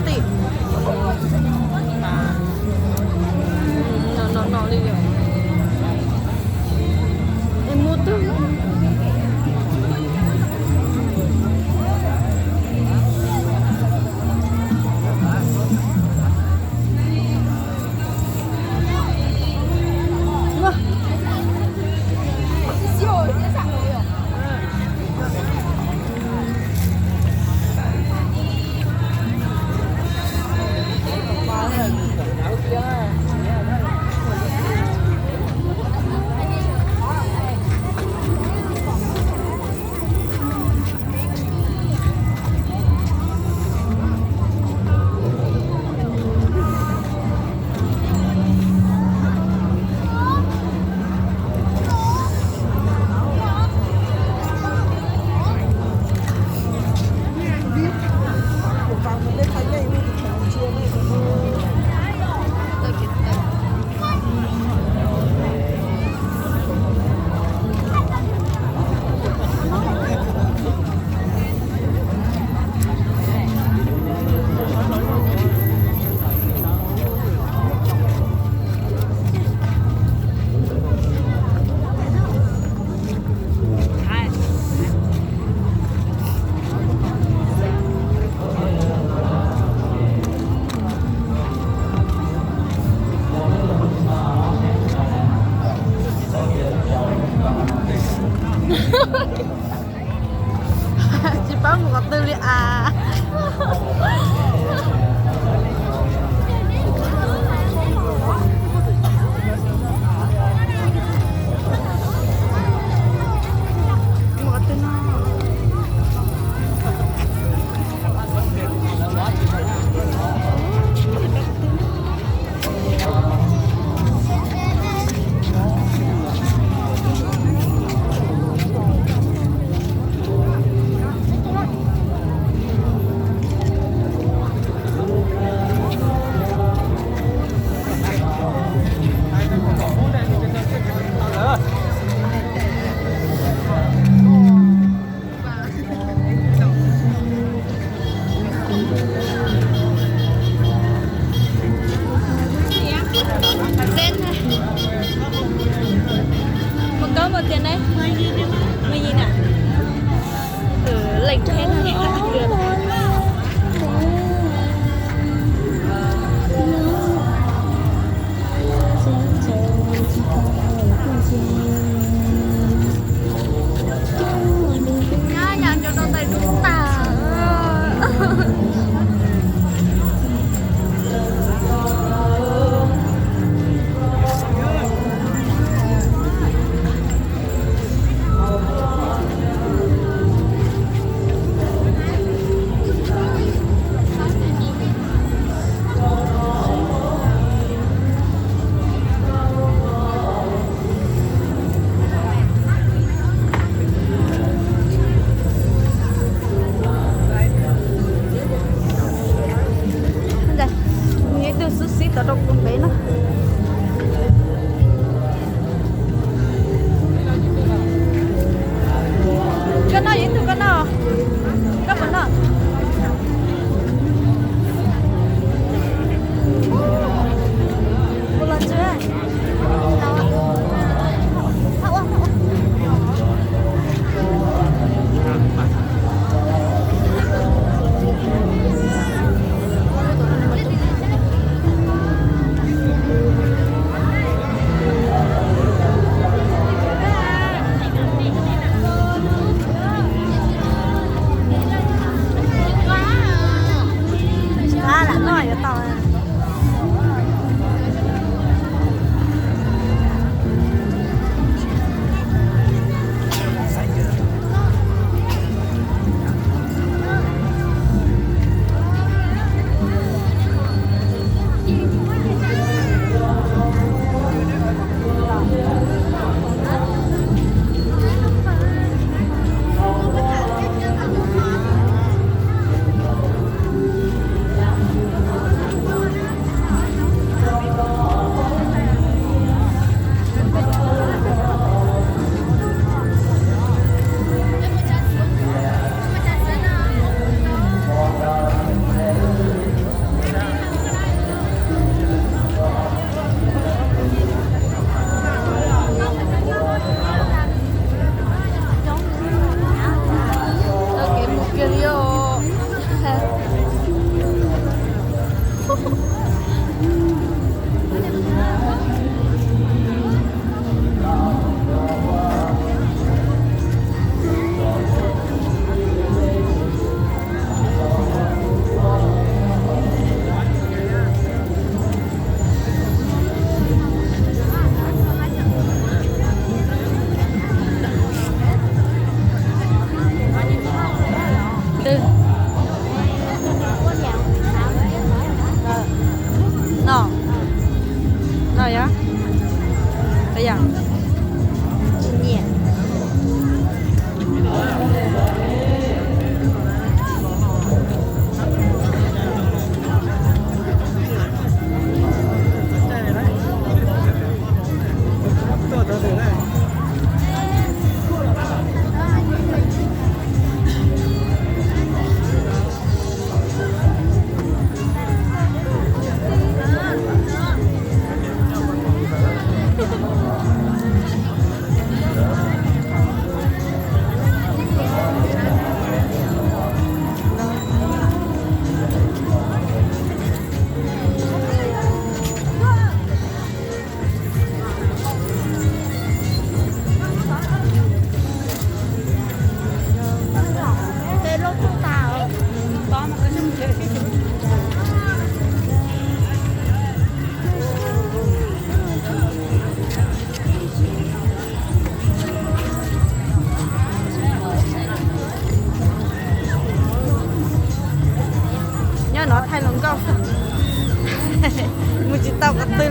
Tị. Nó đi rồi. Em mua tương. Chị báo một tư đi à. Một tiền đấy. 10.000 à? Lệnh cho hết rồi. Nhà cho nó tay đúng tà.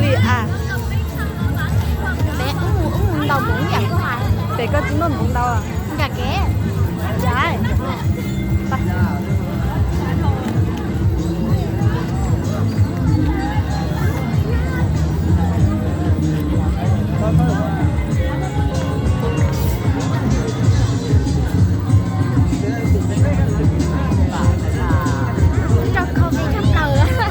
lì à. Bé uống đầu muỗng giặt có ai? Bé có chúng nó muốn đâu à? Gà ké. Dạ. Cho không đi khắp đầu á.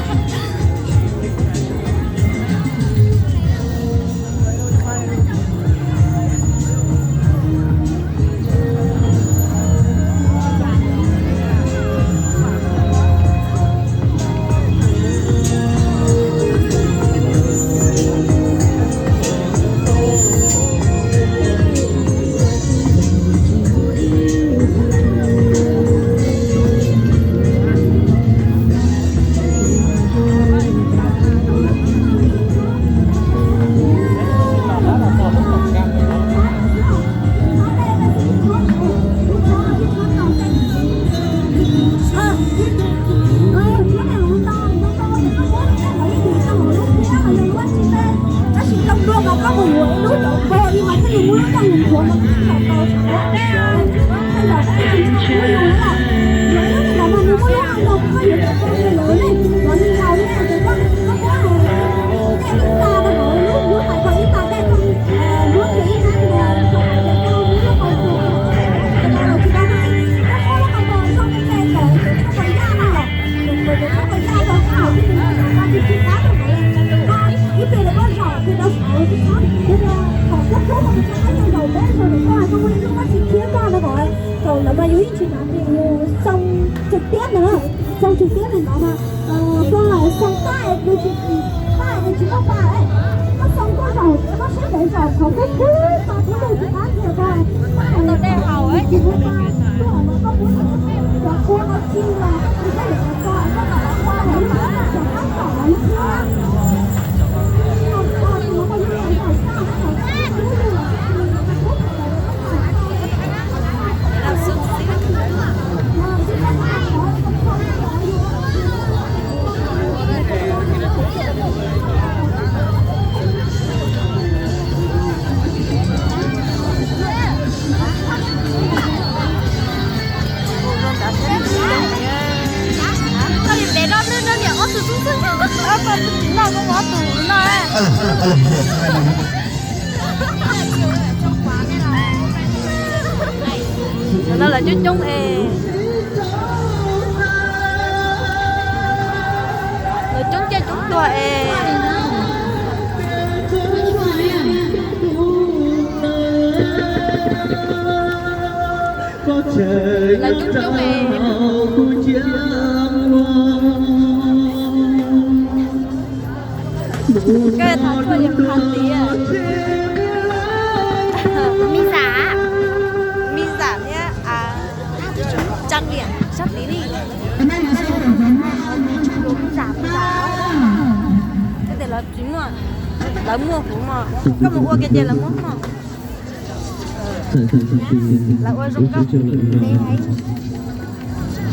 Xong trực tiếp thì nó mà con là xong tay đôi chị tay thì chỉ có tay ấy nó xong có rồi nó sẽ để rồi không có thứ mà nó đôi chị bán nhiều coi Tôi đeo hầu ấy. chị có mà nó có muốn và cô nó chi là thì sẽ để coi nó là nó qua đấy mà nó phát tỏ nó chưa nó có như là sao nó là chú chúng rồi chúng chơi chúng tôi là chúng cái thằng tôiยังทันดีอ่ะ Mi giả. mi giả nhá à trang điểm sắp tí đi Đúng giả mi giả. cái này là chính mà là mua của mà có một cái gì là món mà là ôi rung cấp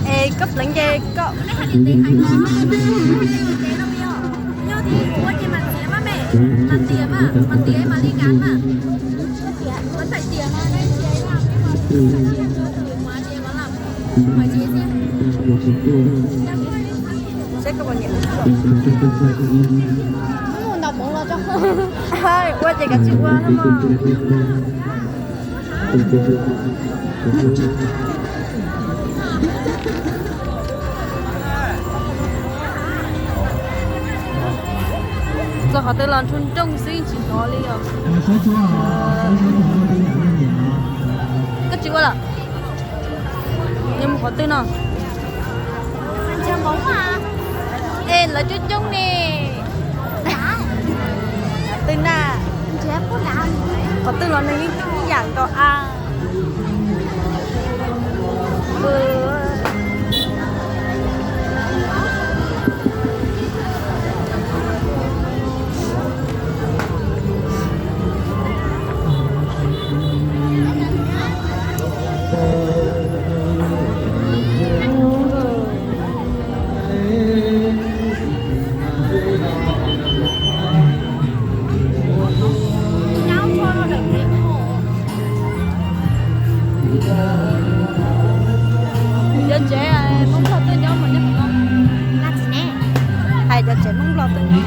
ê cấp lãnh chơi có sẽ có bao nhiêu Muốn đọc muốn lo cho. hai qua chỉ cả chịu qua thôi mà giờ họ tới làm thôn trông xin chỉ có đi à cái chịu qua là nhưng mà họ tới nào Anh chơi bóng à? ê là chú chung nè Đã. tới nà Anh chơi có làm. họ tới làm này những dạng có a cho trẻ mong lo tôi nhớ mà nhớ không là gì nè hay cho trẻ mong lo tôi nhớ